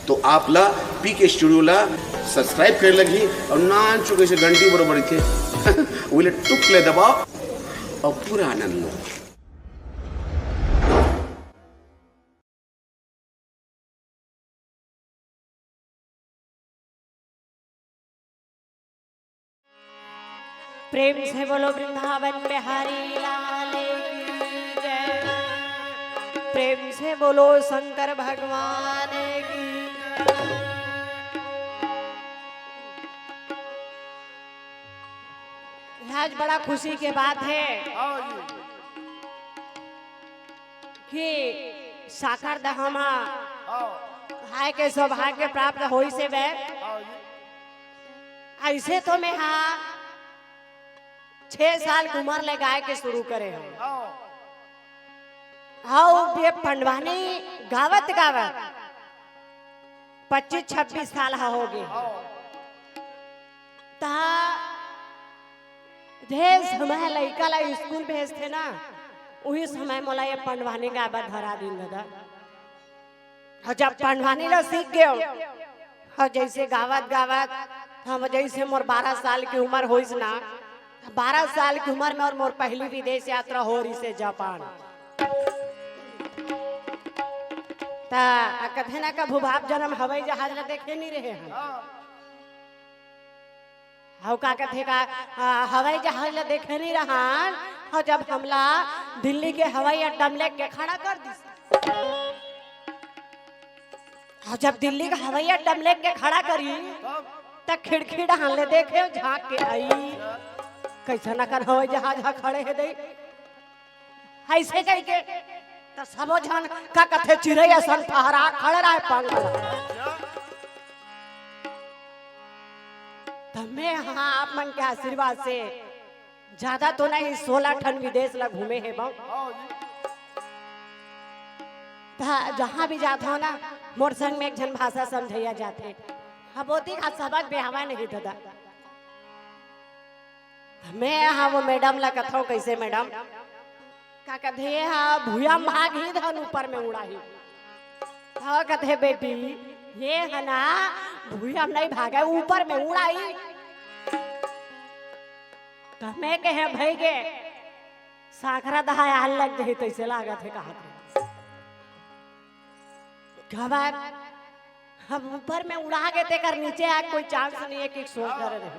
तो आपला पीके स्टुडिओला सब्सक्राइब कर लगी और नान चुके से घंटी बरोबर थे उले टुकले दबाओ और पूरा आनंद लो। प्रेम से बोलो वृंदावन बिहारी लाल की जय। प्रेम से बोलो शंकर भगवान की। आज बड़ा खुशी के बात है कि साकार दहमा हाय के सौभाग्य प्राप्त होई से वे ऐसे तो मैं 6 साल की उम्र ले गाय के शुरू करे हैं। हाँ ये पंडवानी गावत गावत 25-26 साल हो गए ता ढेर समय लड़का ला स्कूल भेजते ना वही समय मोला ये पंडवानी गावत धरा दिन दादा। और जब पंडवानी ला सीख गए और जैसे गावत गावत हम जैसे मोर 12 साल की उम्र होइस ना 12 साल की उम्र में और मोर पहली विदेश यात्रा हो रही से जापान ता कथे ना का भूभाव जन्म हवाई जहाज ला देखे नहीं रहे हैं। हाउ का कथे का हवाई जहाज ला देखे नहीं रहा और जब हमला दिल्ली के हवाई अड्डा में लेके खड़ा कर दी और जब दिल्ली का हवाई अड्डा में लेके खड़ा करी तब खिड़की डाल ले देखे झांक के आई कैसा ना कर हवाई जहाज खड़े है दे ऐसे कह के तो सबो जन का कथे चिड़ैया सन फहरा खड़े रहे पंख तमे हाँ आप मन के आशीर्वाद से ज्यादा तो नहीं 16 ठन विदेश ला घूमे है बाऊ जहाँ भी जाता हो ना मोर संग में एक जन भाषा समझैया जाते हबोती का सबक बेहवा नहीं दादा। मैं हाँ वो मैडम ला कथो कैसे मैडम का कथे हाँ भूया भाग ही धन ऊपर में उड़ा ही हाँ कथे बेटी ये है ना भूया नहीं भागा ऊपर में उड़ाई तो मैं कहे भाई के साखरा दहाया हल लग गई तो इसे लागत है कहा क्या बात हम ऊपर में उड़ा गए थे कर नीचे आ कोई चांस नहीं है कि सोच कर रहे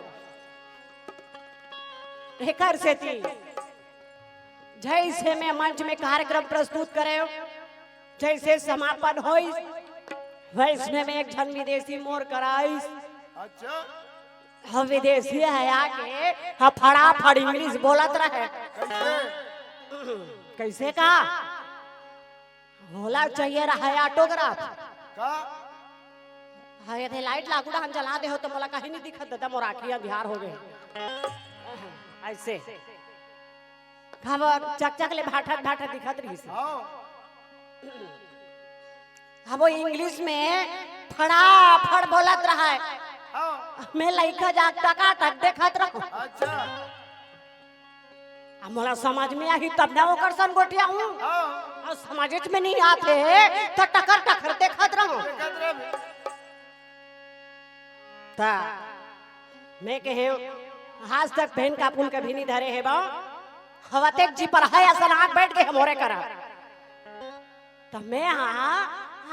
एकर से थी जैसे मैं मंच में कार्यक्रम प्रस्तुत करे जैसे समापन हो वैसने में एक जन विदेशी मोर कराइस। अच्छा हम विदेशी है आके हम फटाफट इंग्लिश बोलत रहे कैसे का बोला चाहिए रहा ऑटोग्राफ का हाँ ये लाइट लागू हम जला दे हो तो मोला कहीं नहीं दिखत दादा मोर आँखिया बिहार हो गए ऐसे खबर चक ले भाठा भाठा दिखत रही से वो इंग्लिश में फटाफट बोलत रहा है मैं लइका जा टका टक देखत रहो। अच्छा मोला समझ में आई तब ना ओकर सन गोटिया हूं और समझ में नहीं आते तो टकर टकर देखत रहो ता मैं कहे आज तक बहन का पुल कभी नहीं धरे है बाऊ हवातेक जी पर है ऐसा आंख बैठ गए मोरे करा तो मैं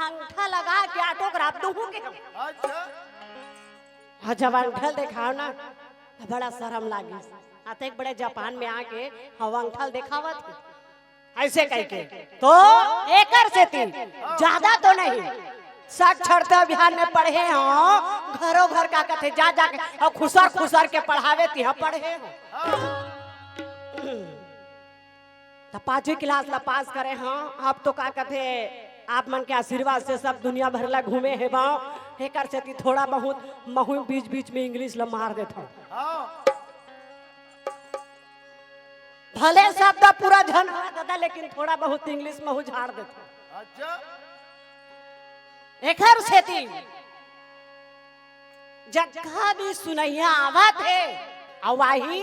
अंगूठा लगा के ऑटोग्राफ दूं के अच्छा जब अंगूठा दिखाओ ना तो बड़ा शर्म लागी आते एक बड़े जापान में आके हवा अंगूठा दिखावत ऐसे कह के तो एकर से थी ज्यादा तो नहीं साक्षरता अभियान में पढ़े हो घरों घर का कथे जा जाके और खुसर खुसर के पढ़ावे थी पढ़े हो तो 5वीं क्लास ला पास करे हाँ अब तो का कथे आप मन के आशीर्वाद से सब दुनिया भर ला घूमे है बाव एकर से थोड़ा बहुत महू बीच बीच में इंग्लिश ला मार देता भले शब्द पूरा झन दादा लेकिन थोड़ा बहुत इंग्लिश महू झाड़ देता। अच्छा एकर से जगह भी सुनैया आवत है अवाही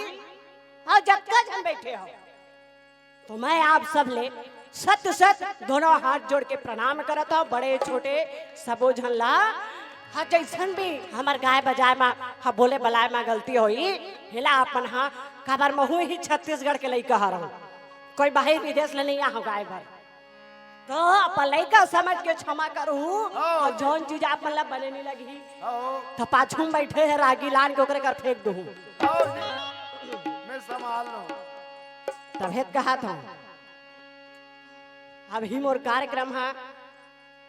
और जगह जन बैठे हो तो मैं आप सब ले सत सत दोनों हाथ जोड़ के प्रणाम करत हो, बड़े छोटे सबो झन ला। हाँ जैसन भी हमार गाय बजाए में हाँ बोले बलाए में गलती होई हिला अपन हाँ काबर महू ही छत्तीसगढ़ के लइका हरहूं, कोई बाहर विदेश ले नहीं आ गाय भर, तो अपन लइका समझ के क्षमा करू। और जौन चीज आप मतलब बने नहीं लगी तो पाछू में बैठे है रागी लान के ओकरे कर फेंक दूं। मैं संभाल लूं। तबेत कहा था अभी मोर कार्यक्रम है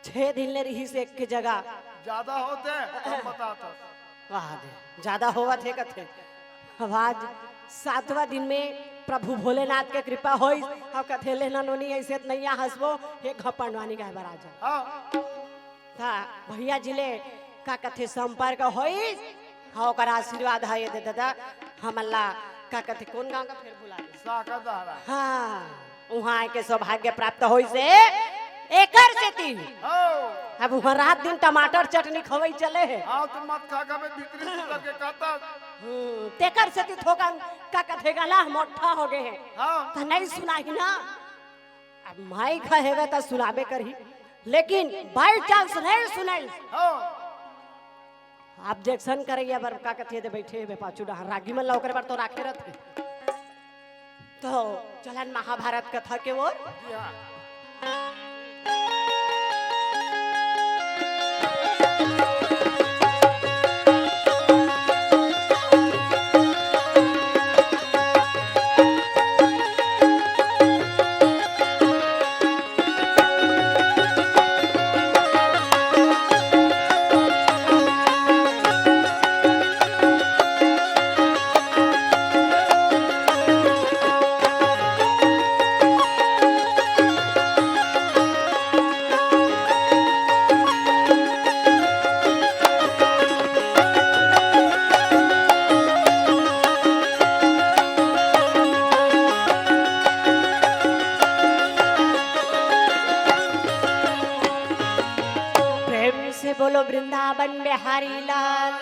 6 दिन ले रही से एक की जगह ज्यादा होते हम बताता। वाह दे ज्यादा होवा थे कथे। अब आज 7वां दिन में प्रभु भोलेनाथ के कृपा होई। अब कथे लेना नोनी ऐसे नैया हंसबो एक घपनवानी गाय बराजा हाँ था भैया जिले का कथे संपर्क होई। हाँ ओकर आशीर्वाद है ये दे दादा हम अल्लाह का कथे कौन गांव का फिर बुला दे साका दहरा। हाँ वहाँ के सौभाग्य प्राप्त होई से एकर से ती अब वहाँ रात दिन टमाटर चटनी खवई चले है। हाँ तुम मत खा का मैं भीतरी सुतर के कहता। तेकर से ती थोका का कथे गला मोटा हो गए हैं। हाँ तो नहीं सुना ही ना अब माई कहेगा तो सुनाबे करही, लेकिन बाई चांस नहीं सुनाई हाँ ऑब्जेक्शन करैया बर का कथे दे बैठे बे पाछू डहर रागी मन ला ओकरे बार तो राखे रहते। तो चलन महाभारत कथा के ओर जी हाँ। बोलो वृंदावन बिहारी लाल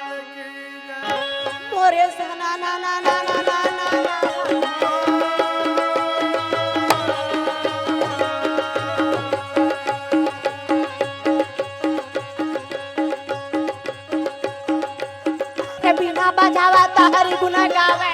मोरे सना ना ना ना ना ना ना ना बिना बजावा तारी गुना गावे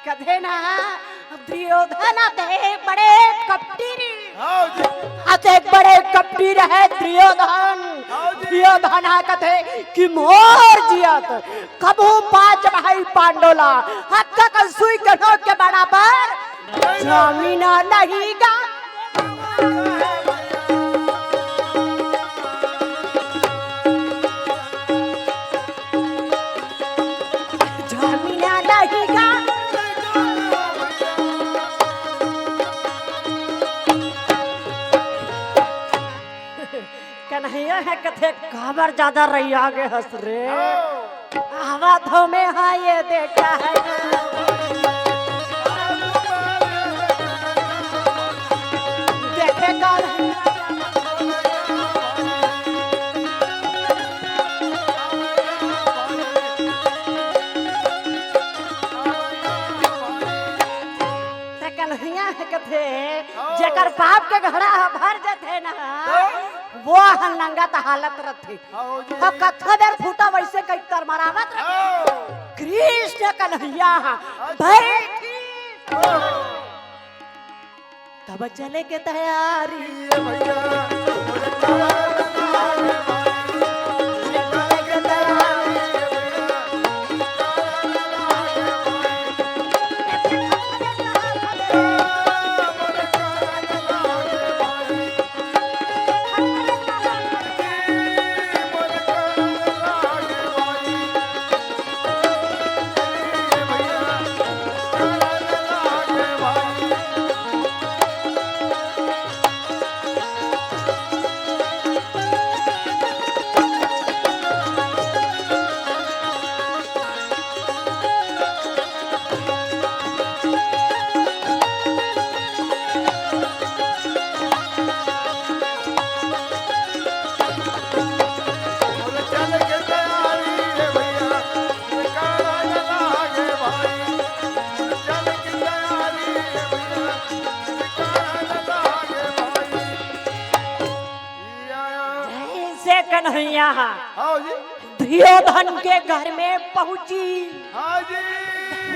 कथे ना दुर्योधन आते बड़े कपटी आते बड़े कपटी रहे दुर्योधन। दुर्योधन कथे कि मोर जियत कबू 5 भाई पांडोला हद तक सुई के नोक के बराबर जमीन नहीं गा जमीन नहीं गा कन्हैया है कथे खबर ज्यादा रही आगे हंस रे आवाज़ों में हाँ ये देखा है देखे कल कन्हैया है कथे जेकर बाप के घड़ा भर जाते ना वो नंगा तो हालत रथे अब कथा देर फूटा वैसे कई तर मरावत कृष्ण कन्हैया बैठी तब चले के तैयारी कन्हैया हाँ जी दुर्योधन के घर में पहुंची। हाँ जी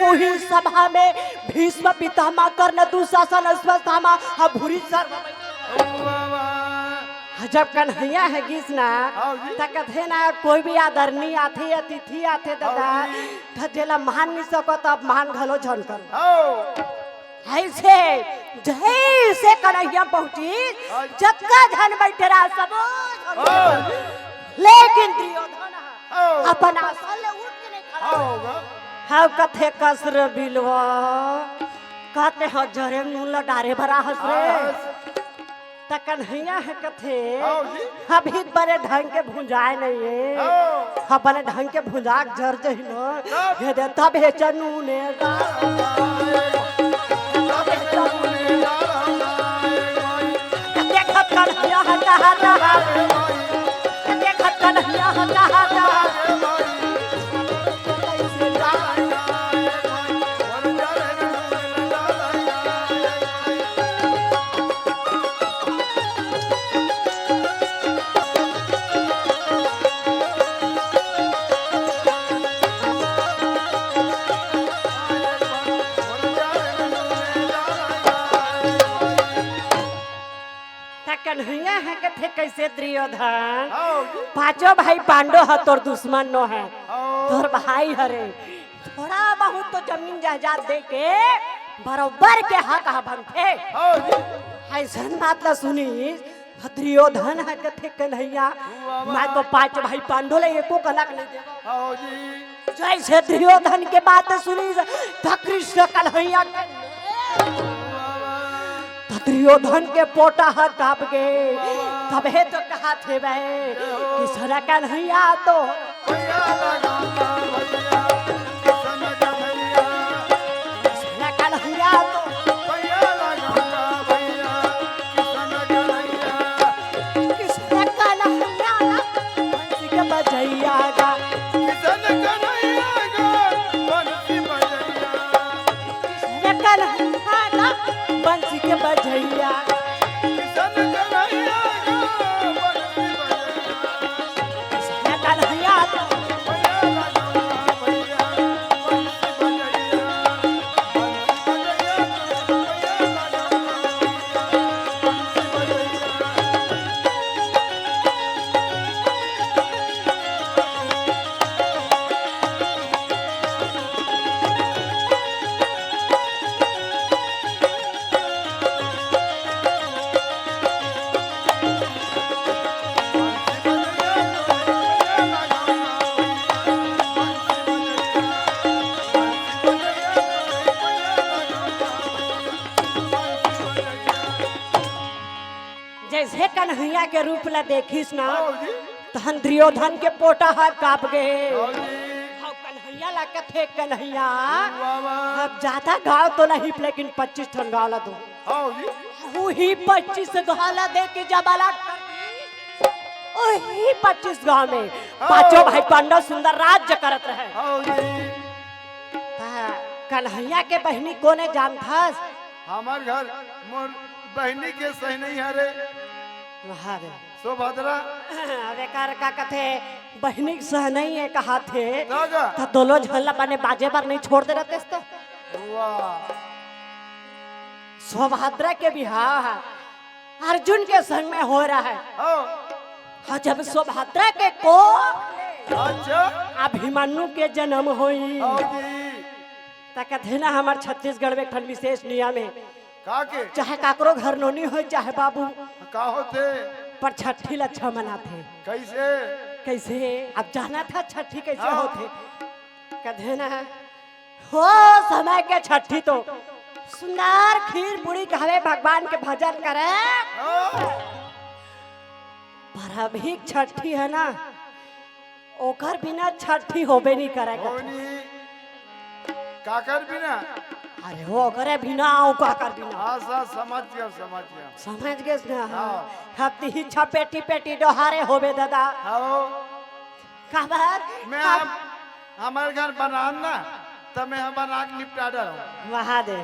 वही सभा में भीष्म पितामह कर्ण दुशासन अश्वत्थामा और भूरी सर्व जब कन्हैया है गीसना त कथे ना कोई भी आदरणीय आथे अतिथि आथे दादा धजेला मान नहीं सको तो मान घलो झन कर ऐसे जैसे कन्हैया पहुंची जक्का धन बैठे रहा सब लेकिन दुर्योधन अपन आसन ले उठ के नहीं खड़ा होगा हाँ कथे कसर बिलवा कहते हो जरे नूला डारे भरा हंस रे त कन्हैया है कथे अभी बड़े ढंग के भुंजाए नहीं है हाँ बड़े ढंग के भुंजाक जर जहिनो ये दे तब है चनू ने देखत कन्हैया हटा हटा देखत कन्हैया हटा हटा कन्हैया है कथे कैसे दुर्योधन पांचों भाई पांडव है तोर दुश्मन नो है तोर भाई हरे थोड़ा बहुत तो जमीन जायदाद दे के बराबर के हक बनते ऐसन बात ना सुनी दुर्योधन है कथे कन्हैया मैं तो पांच भाई पांडव ले एको कलक नहीं देगा जैसे दुर्योधन के बात सुनी कृष्ण कन्हैया दुर्योधन के पोटा हाथ काप गए तबे तो कहा थे भाई किसरा कन्हैया तो कन्हैया तो किसरा कन्हैया बंसी के बजैया गा किसरा कन्हैया गा बंसी के बजैया जैसे कन्हैया के रूप ला देखिस ना तहन दुर्योधन के पोटा हाथ काप गए कन्हैया ला कथे कन्हैया अब ज्यादा गाँव तो नहीं लेकिन 25 ठन गाँव ला दो वही 25 गाँव ला दे के जबाला वही 25 गाँव में पांचों भाई पांडव सुंदर राज्य करत रहे कन्हैया के बहनी कोने जान था हमार घर मोर बहनी के सही नहीं हरे सुभद्रा अरे कार का कथे बहनी सह नहीं है कहा थे तो दोनों झल्ला बने बाजे पर नहीं छोड़ दे रहते तो सुभद्रा के बिहार अर्जुन के संग में हो रहा है हाँ जब सुभद्रा के को अभिमन्यु के जन्म हुई कथे ना हमार छत्तीसगढ़ में खंड विशेष नियम है चाहे काकरो घर नोनी हो चाहे बाबू का होते पर छठी लच्छा मनाते कैसे कैसे अब जाना था छठी कैसे होते कहे ना हो समय के छठी तो सुंदर खीर पूरी खावे भगवान के भजन करे पर अभी छठी है ना ओकर बिना छठी होबे नहीं करे काकर बिना अरे वो करे बिना आओ काकर बिना हाँ समझ गया समझ गए ना हफ्ती ही छपेटी पेटी डोहारे होबे दादा हाँ खबर मैं हमारे घर बनान ना तब मैं हमारा नाक निपटा रहा हूँ। वहा दे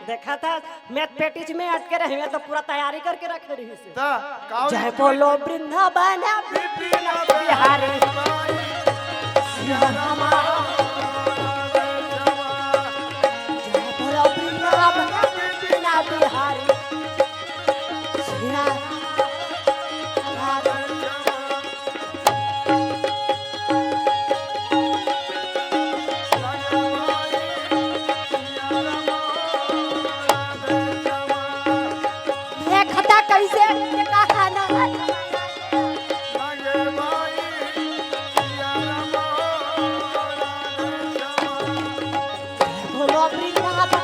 देखा था मैं पेटिज में अटके रही तो पूरा तैयारी करके रखे रही से ता काऊ जय बोलो वृंदावन बिहारी सिया रामा जय बोलो वृंदावन बिहारी सिया रामा देखता कैसे ये कहा ना बोलो वृंदावन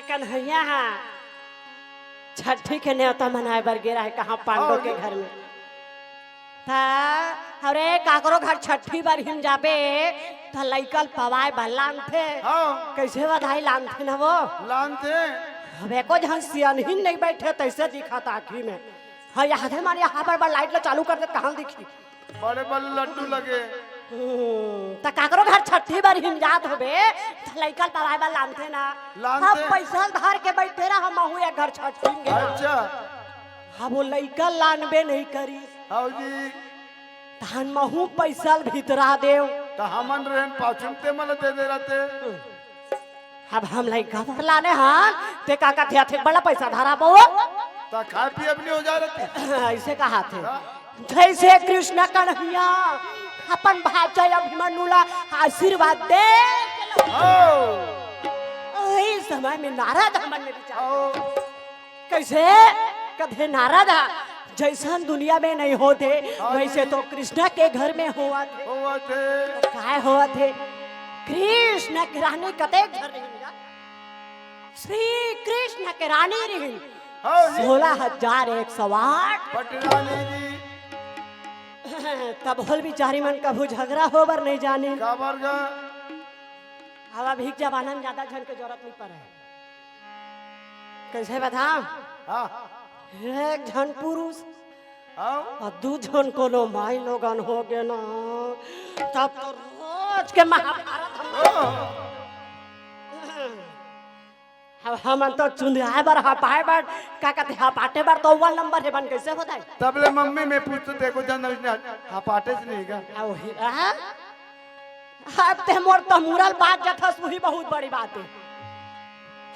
कन्हैया छठी के न्योता मनाए बर गिरा है कहाँ पांडव के घर में था अरे काकरो घर छठी बार हिम जाबे था लइकल पवाए भलान थे हाँ कैसे बधाई लान थे ना वो लान थे हमें को जहाँ सियानहीन नहीं बैठे तैसे दिखा था आखिरी में हाँ यहाँ थे मारे यहाँ पर लाइट ला चालू कर दे कहाँ दिखी बड़े बड़े लड्डू लगे त काकरो घर छठी बार हिम जात होबे त लइकल पवाए बा लानथे ना लानथे। हम पैसा धर के बैठे रहा हम एक घर छठी में अच्छा हम वो लइकल लानबे नहीं करी हाँ जी धान महू पैसा भीतरा देव तो हमन रहन पाचुमते मन दे दे रहते अब हम लइका भर लाने हां ते काका थे थे बड़ा पैसा धरा बो तो खाए पिए अपनी हो जा रहते ऐसे कहा थे जैसे कृष्ण कन्हैया अपन भाचा अभिमन्युला आशीर्वाद दे आओ ओही समय में नारद हमन में विचार आओ कैसे कधे नारद जैसा दुनिया में नहीं होते वैसे तो कृष्ण के घर में हुआ थे हुआ थे काय हुआ थे कृष्ण के रानी कते घर रही श्री कृष्ण के रानी रही हाँ जी 16,108 पटरानी जी तब होल बिचारी मन कभू झगड़ा होबर नहीं जानी काबर का हवा भीग जबानन ज्यादा झन के जरूरत नहीं पड़े कैसे बताऊं हाँ एक झन पुरुष आओ और दू झन कोनो माई लोगन हो गए ना तब तो रोज के महाभारत हम तो चुंदियाए बार हपाए बार का कहते हपाटे बार तो अव्वल नंबर है बन कैसे होता है तबले मम्मी में पूछते देखो जन हापाटे से नहीं का आ वही अब ते मोर तो मुरल बात जथस वही बहुत बड़ी बात है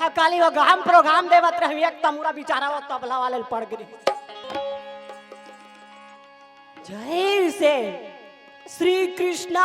हाँ काली वो गाम प्रोग्राम देवत रही एक तमुरा बिचारा वो तबला वाले पड़ गई जय से श्री कृष्ण